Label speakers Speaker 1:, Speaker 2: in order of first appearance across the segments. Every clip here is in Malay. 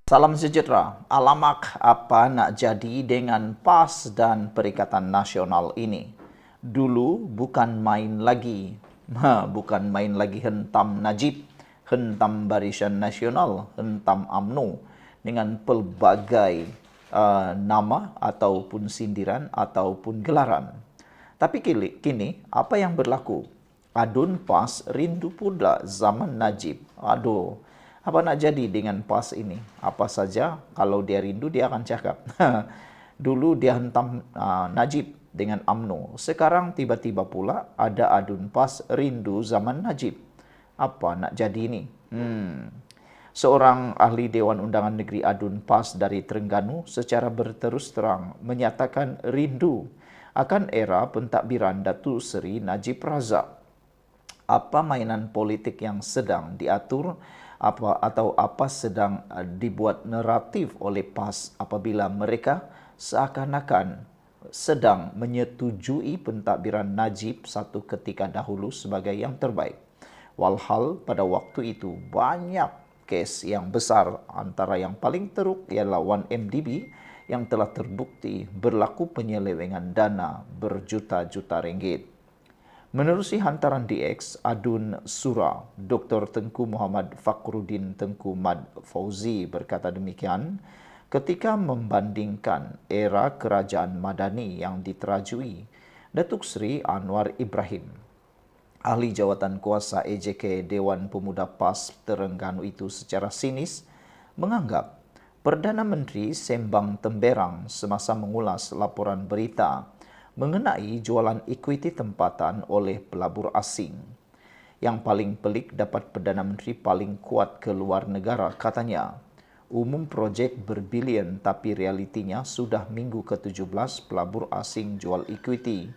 Speaker 1: Salam sejahtera. Alamak, apa nak jadi dengan PAS dan Perikatan Nasional ini? Dulu bukan main lagi. Bukan main lagi hentam Najib, hentam Barisan Nasional, hentam UMNO dengan pelbagai nama ataupun sindiran ataupun gelaran. Tapi kini apa yang berlaku? Adun PAS rindu pula zaman Najib. Aduh, apa nak jadi dengan PAS ini? Apa saja kalau dia rindu dia akan cakap. Dulu dia hentam Najib dengan UMNO. Sekarang tiba-tiba pula ada adun PAS rindu zaman Najib. Apa nak jadi ini? Seorang ahli Dewan Undangan Negeri Adun PAS dari Terengganu secara berterus terang menyatakan rindu akan era pentadbiran Datuk Seri Najib Razak. Apa mainan politik yang sedang diatur atau apa sedang dibuat naratif oleh PAS apabila mereka seakan-akan sedang menyetujui pentadbiran Najib satu ketika dahulu sebagai yang terbaik. Walhal pada waktu itu banyak kes yang besar, antara yang paling teruk ialah 1MDB yang telah terbukti berlaku penyelewengan dana berjuta-juta ringgit. Menerusi hantaran DX, Adun Sura, Dr. Tengku Muhammad Fakhruddin Tengku Mad Fauzi berkata demikian ketika membandingkan era kerajaan Madani yang diterajui Datuk Seri Anwar Ibrahim. Ahli jawatan kuasa AJK Dewan Pemuda PAS Terengganu itu secara sinis menganggap Perdana Menteri sembang temberang semasa mengulas laporan berita mengenai jualan ekuiti tempatan oleh pelabur asing. Yang paling pelik dapat Perdana Menteri paling kuat ke luar negara, katanya. Umum projek berbilion tapi realitinya sudah minggu ke-17 pelabur asing jual ekuiti.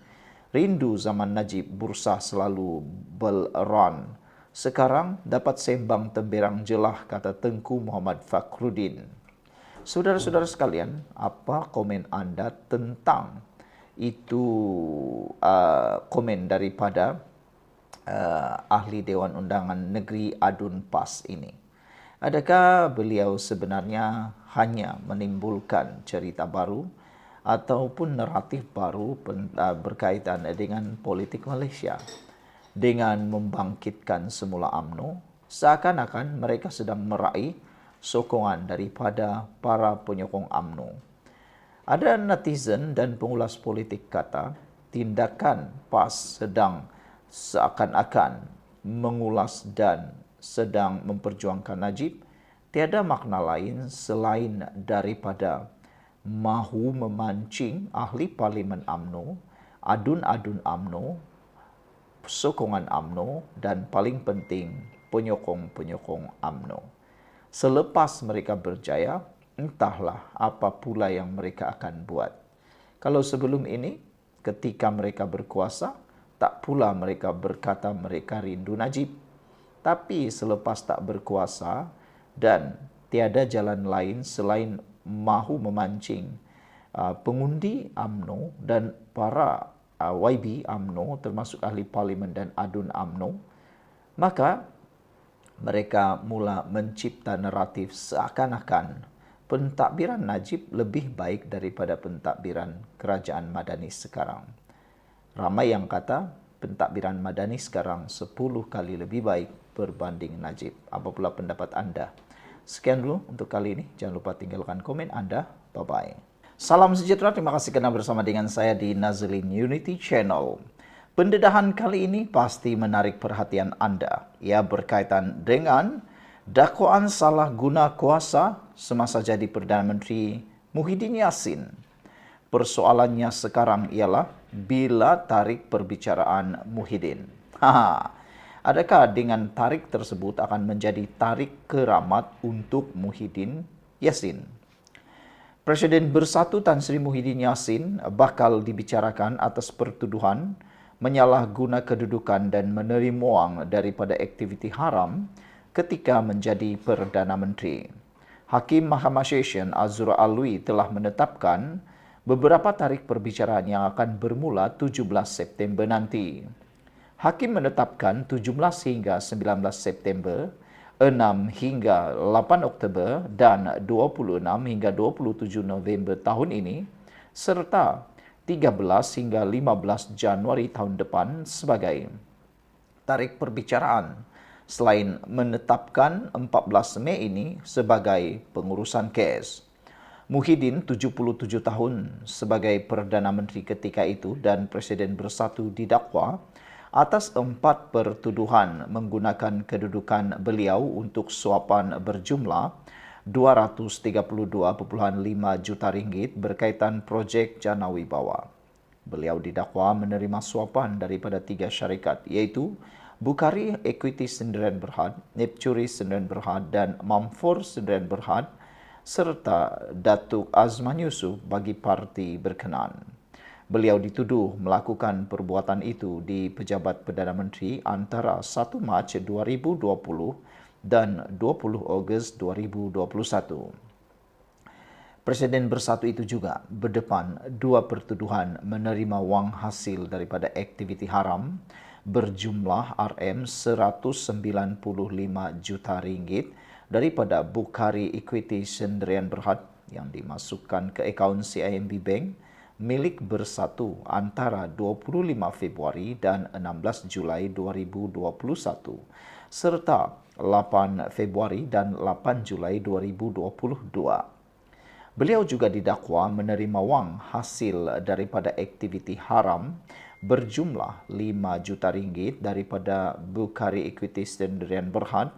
Speaker 1: Rindu zaman Najib, bursa selalu belrun. Sekarang dapat sembang temberang jelah, kata Tengku Muhammad Fakhruddin. Saudara-saudara sekalian, apa komen anda tentang itu komen daripada ahli Dewan Undangan Negeri Adun PAS ini? Adakah beliau sebenarnya hanya menimbulkan cerita baru ataupun naratif baru berkaitan dengan politik Malaysia dengan membangkitkan semula UMNO, seakan-akan mereka sedang meraih sokongan daripada para penyokong UMNO. Ada netizen dan pengulas politik kata, tindakan PAS sedang seakan-akan mengulas dan sedang memperjuangkan Najib tiada makna lain selain daripada mahu memancing ahli parlimen UMNO, adun-adun UMNO, sokongan UMNO dan paling penting penyokong-penyokong UMNO. Selepas mereka berjaya, entahlah apa pula yang mereka akan buat. Kalau sebelum ini, ketika mereka berkuasa, tak pula mereka berkata mereka rindu Najib. Tapi selepas tak berkuasa dan tiada jalan lain selain mahu memancing pengundi UMNO dan para YB UMNO termasuk ahli parlimen dan adun UMNO, maka mereka mula mencipta naratif seakan-akan pentadbiran Najib lebih baik daripada pentadbiran kerajaan Madani sekarang. Ramai yang kata pentadbiran Madani sekarang 10 kali lebih baik berbanding Najib. Apa pula pendapat anda? Sekian dulu untuk kali ini. Jangan lupa tinggalkan komen anda. Bye-bye. Salam sejahtera. Terima kasih kerana bersama dengan saya di Nazlin Unity Channel. Pendedahan kali ini pasti menarik perhatian anda. Ia berkaitan dengan dakwaan salah guna kuasa semasa jadi Perdana Menteri Muhyiddin Yassin. Persoalannya sekarang ialah bila tarik perbicaraan Muhyiddin. Adakah dengan tarik tersebut akan menjadi tarik keramat untuk Muhyiddin Yassin? Presiden Bersatu Tan Sri Muhyiddin Yassin bakal dibicarakan atas pertuduhan menyalahguna kedudukan dan menerima wang daripada aktiviti haram ketika menjadi Perdana Menteri. Hakim Mahkamah Session Azura Alwi telah menetapkan beberapa tarik perbicaraan yang akan bermula 17 September nanti. Hakim menetapkan 17 hingga 19 September 6 hingga 8 Oktober dan 26 hingga 27 November tahun ini serta 13 hingga 15 Januari tahun depan sebagai tarikh perbicaraan selain menetapkan 14 Mei ini sebagai pengurusan kes. Muhyiddin 77 tahun sebagai Perdana Menteri ketika itu dan Presiden Bersatu didakwa atas 4 pertuduhan menggunakan kedudukan beliau untuk suapan berjumlah 232.5 juta ringgit berkaitan projek Jana Wibawa. Beliau didakwa menerima suapan daripada 3 syarikat iaitu Bukhari Equity Sdn Bhd, Nepturi Sdn Bhd dan Mamfor Sdn Bhd serta Datuk Azman Yusof bagi parti berkenaan. Beliau dituduh melakukan perbuatan itu di Pejabat Perdana Menteri antara 1 Mac 2020 dan 20 Ogos 2021. Presiden Bersatu itu juga berdepan 2 pertuduhan menerima wang hasil daripada aktiviti haram berjumlah RM195 juta ringgit daripada Bukhari Equity Sdn Bhd yang dimasukkan ke akaun CIMB Bank milik Bersatu antara 25 Februari dan 16 Julai 2021 serta 8 Februari dan 8 Julai 2022. Beliau juga didakwa menerima wang hasil daripada aktiviti haram berjumlah 5 juta ringgit daripada Bukhari Equity Sdn Bhd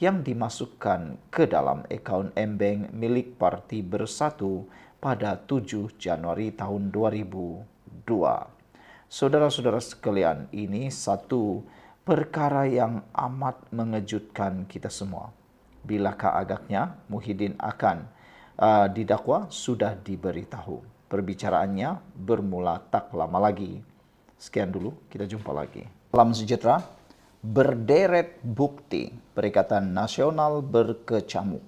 Speaker 1: yang dimasukkan ke dalam akaun M-Bank milik Parti Bersatu pada 7 Januari tahun 2002. Saudara-saudara sekalian, ini satu perkara yang amat mengejutkan kita semua. Bilakah agaknya Muhyiddin akan didakwa? Sudah diberitahu. Perbicaraannya bermula tak lama lagi. Sekian dulu, kita jumpa lagi. Salam sejahtera. Berderet bukti Perikatan Nasional berkecamuk.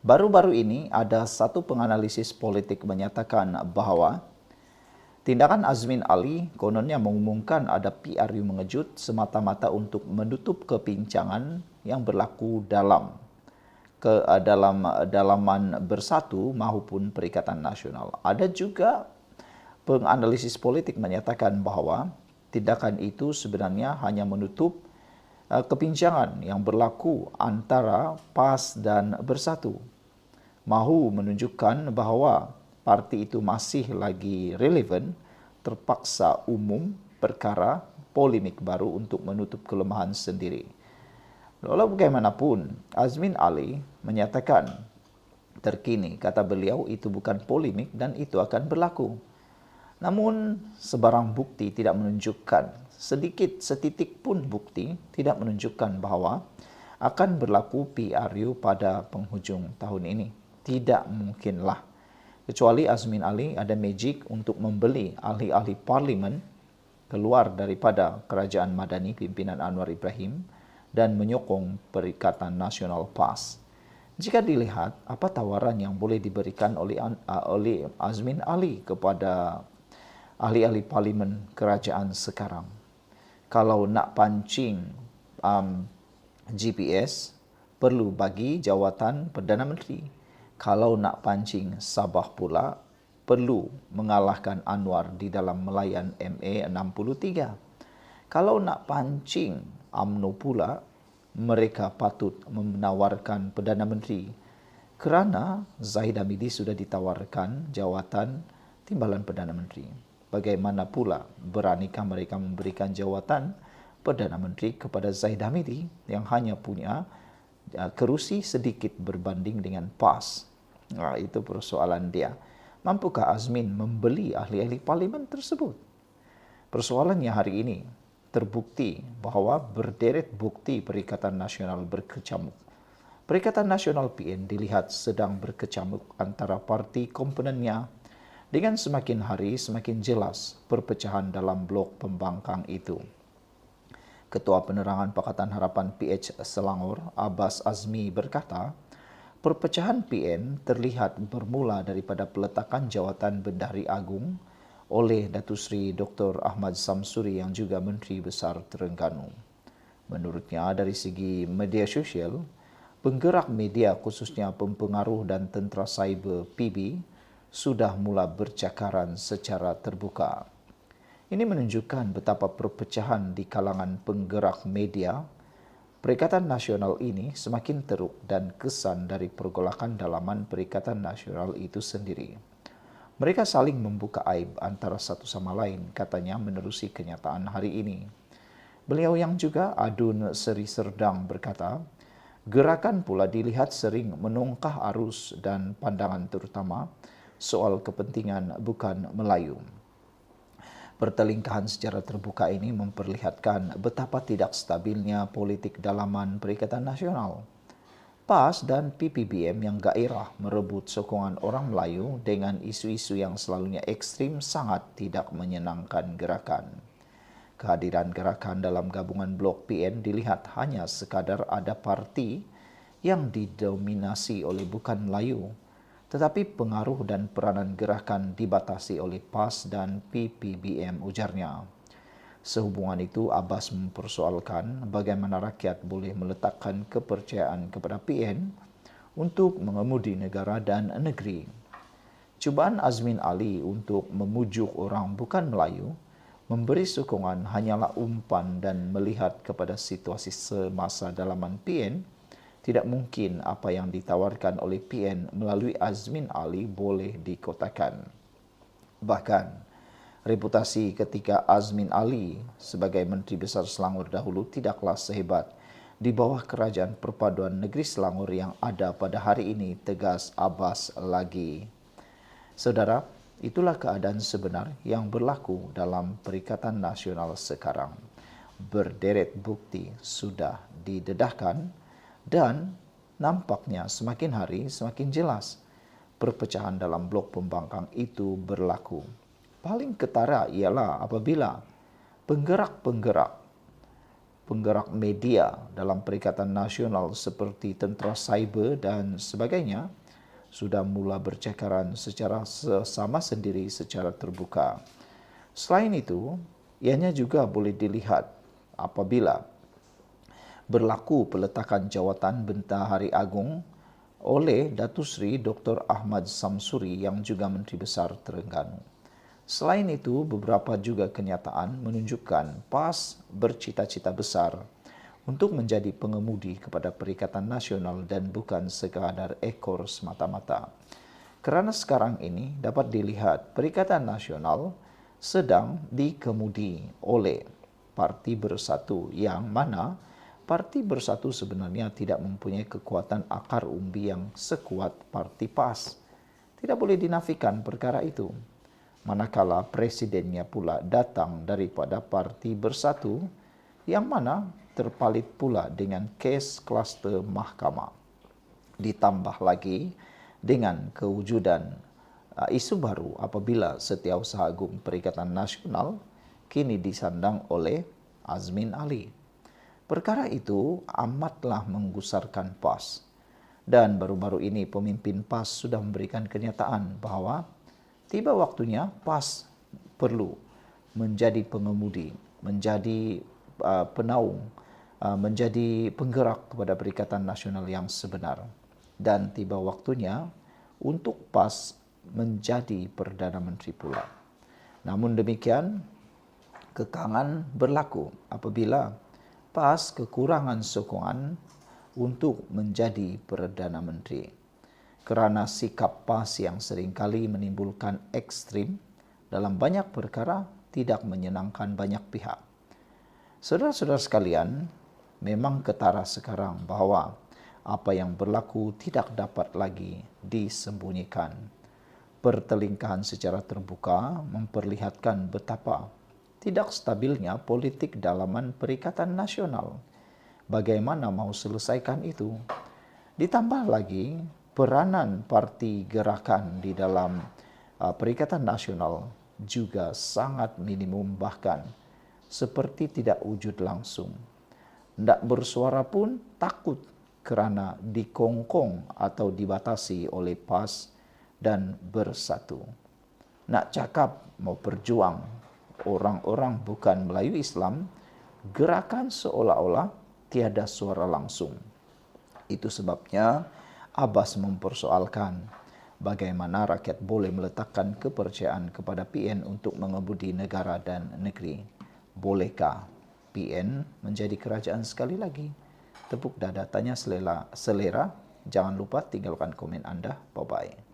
Speaker 1: Baru-baru ini ada satu penganalisis politik menyatakan bahawa tindakan Azmin Ali kononnya mengumumkan ada PRU mengejut semata-mata untuk menutup kepincangan yang berlaku dalam dalaman Bersatu maupun Perikatan Nasional. Ada juga penganalisis politik menyatakan bahawa tindakan itu sebenarnya hanya menutup kepincangan yang berlaku antara PAS dan Bersatu. Mahu menunjukkan bahawa parti itu masih lagi relevan, terpaksa umum perkara polemik baru untuk menutup kelemahan sendiri. Walau bagaimanapun, Azmin Ali menyatakan terkini, kata beliau, itu bukan polemik dan itu akan berlaku. Namun, sebarang bukti tidak menunjukkan, sedikit setitik pun bukti tidak menunjukkan bahawa akan berlaku PRU pada penghujung tahun ini. Tidak mungkinlah. Kecuali Azmin Ali ada magic untuk membeli ahli-ahli parlimen keluar daripada kerajaan Madani pimpinan Anwar Ibrahim dan menyokong Perikatan Nasional PAS. Jika dilihat, apa tawaran yang boleh diberikan oleh Azmin Ali kepada ahli-ahli parlimen kerajaan sekarang? Kalau nak pancing GPS, perlu bagi jawatan Perdana Menteri. Kalau nak pancing Sabah pula, perlu mengalahkan Anwar di dalam melayan MA63. Kalau nak pancing UMNO pula, mereka patut menawarkan Perdana Menteri kerana Zahid Hamidi sudah ditawarkan jawatan timbalan Perdana Menteri. Bagaimana pula beranikah mereka memberikan jawatan Perdana Menteri kepada Zahid Hamidi yang hanya punya kerusi sedikit berbanding dengan PAS? Itu persoalan dia. Mampukah Azmin membeli ahli-ahli parlimen tersebut? Persoalannya hari ini terbukti bahawa berderet bukti Perikatan Nasional berkecamuk. Perikatan Nasional PN dilihat sedang berkecamuk antara parti komponennya dengan semakin hari semakin jelas perpecahan dalam blok pembangkang itu. Ketua Penerangan Pakatan Harapan PH Selangor, Abbas Azmi berkata, perpecahan PN terlihat bermula daripada peletakan jawatan Bendahari Agung oleh Datuk Seri Dr. Ahmad Samsuri yang juga Menteri Besar Terengganu. Menurutnya, dari segi media sosial, Penggerak media khususnya pempengaruh dan tentera cyber PB sudah mula bercakaran secara terbuka. Ini menunjukkan betapa perpecahan di kalangan penggerak media. Perikatan Nasional ini semakin teruk dan kesan dari pergolakan dalaman Perikatan Nasional itu sendiri. Mereka saling membuka aib antara satu sama lain, katanya menerusi kenyataan hari ini. Beliau yang juga Adun Seri Serdang berkata, gerakan pula dilihat sering menongkah arus dan pandangan terutama soal kepentingan bukan Melayu. Pertelingkahan secara terbuka ini memperlihatkan betapa tidak stabilnya politik dalaman Perikatan Nasional. PAS dan PPBM yang gairah merebut sokongan orang Melayu dengan isu-isu yang selalunya ekstrim sangat tidak menyenangkan gerakan. Kehadiran gerakan dalam gabungan blok PN dilihat hanya sekadar ada parti yang didominasi oleh bukan Melayu, tetapi pengaruh dan peranan gerakan dibatasi oleh PAS dan PPBM, ujarnya. Sehubungan itu, Abbas mempersoalkan bagaimana rakyat boleh meletakkan kepercayaan kepada PN untuk mengemudi negara dan negeri. Cubaan Azmin Ali untuk memujuk orang bukan Melayu memberi sokongan hanyalah umpan dan melihat kepada situasi semasa dalaman PN, tidak mungkin apa yang ditawarkan oleh PN melalui Azmin Ali boleh dikotakan. Bahkan, reputasi ketika Azmin Ali sebagai Menteri Besar Selangor dahulu tidaklah sehebat di bawah Kerajaan Perpaduan Negeri Selangor yang ada pada hari ini, tegas Abbas lagi. Saudara, itulah keadaan sebenar yang berlaku dalam Perikatan Nasional sekarang. Berderet bukti sudah didedahkan dan nampaknya semakin hari semakin jelas perpecahan dalam blok pembangkang itu berlaku. Paling ketara ialah apabila penggerak media dalam Perikatan Nasional seperti tentera cyber dan sebagainya sudah mula bercakaran secara sesama sendiri secara terbuka. Selain itu, ianya juga boleh dilihat apabila berlaku peletakan jawatan Bentahari Agung oleh Datuk Seri Dr. Ahmad Samsuri yang juga Menteri Besar Terengganu. Selain itu, beberapa juga kenyataan menunjukkan PAS bercita-cita besar untuk menjadi pengemudi kepada Perikatan Nasional dan bukan sekadar ekor semata-mata. Kerana sekarang ini dapat dilihat Perikatan Nasional sedang dikemudi oleh Parti Bersatu yang mana Parti Bersatu sebenarnya tidak mempunyai kekuatan akar umbi yang sekuat Parti PAS. Tidak boleh dinafikan perkara itu. Manakala presidennya pula datang daripada Parti Bersatu yang mana terpalit pula dengan kes kluster mahkamah. Ditambah lagi dengan kewujudan isu baru apabila Setiausaha Agung Perikatan Nasional kini disandang oleh Azmin Ali. Perkara itu amatlah menggusarkan PAS. Dan baru-baru ini pemimpin PAS sudah memberikan kenyataan bahawa tiba waktunya PAS perlu menjadi pengemudi, menjadi penaung, menjadi penggerak kepada Perikatan Nasional yang sebenar. Dan tiba waktunya untuk PAS menjadi Perdana Menteri pula. Namun demikian, kekangan berlaku apabila PAS kekurangan sokongan untuk menjadi Perdana Menteri. Kerana sikap PAS yang seringkali menimbulkan ekstrim dalam banyak perkara tidak menyenangkan banyak pihak. Saudara-saudara sekalian, memang ketara sekarang bahawa apa yang berlaku tidak dapat lagi disembunyikan. Pertelingkahan secara terbuka memperlihatkan betapa tidak stabilnya politik dalaman Perikatan Nasional. Bagaimana mau selesaikan itu? Ditambah lagi peranan parti gerakan di dalam Perikatan Nasional juga sangat minimum, bahkan seperti tidak wujud langsung. Tidak bersuara pun takut kerana dikongkong atau dibatasi oleh PAS dan Bersatu. Nak cakap mau berjuang orang-orang bukan Melayu Islam, gerakan seolah-olah tiada suara langsung. Itu sebabnya Abbas mempersoalkan bagaimana rakyat boleh meletakkan kepercayaan kepada PN untuk mengebudi negara dan negeri. Bolehkah PN menjadi kerajaan sekali lagi? Tepuk dada tanya selera. Jangan lupa tinggalkan komen anda. Bye-bye.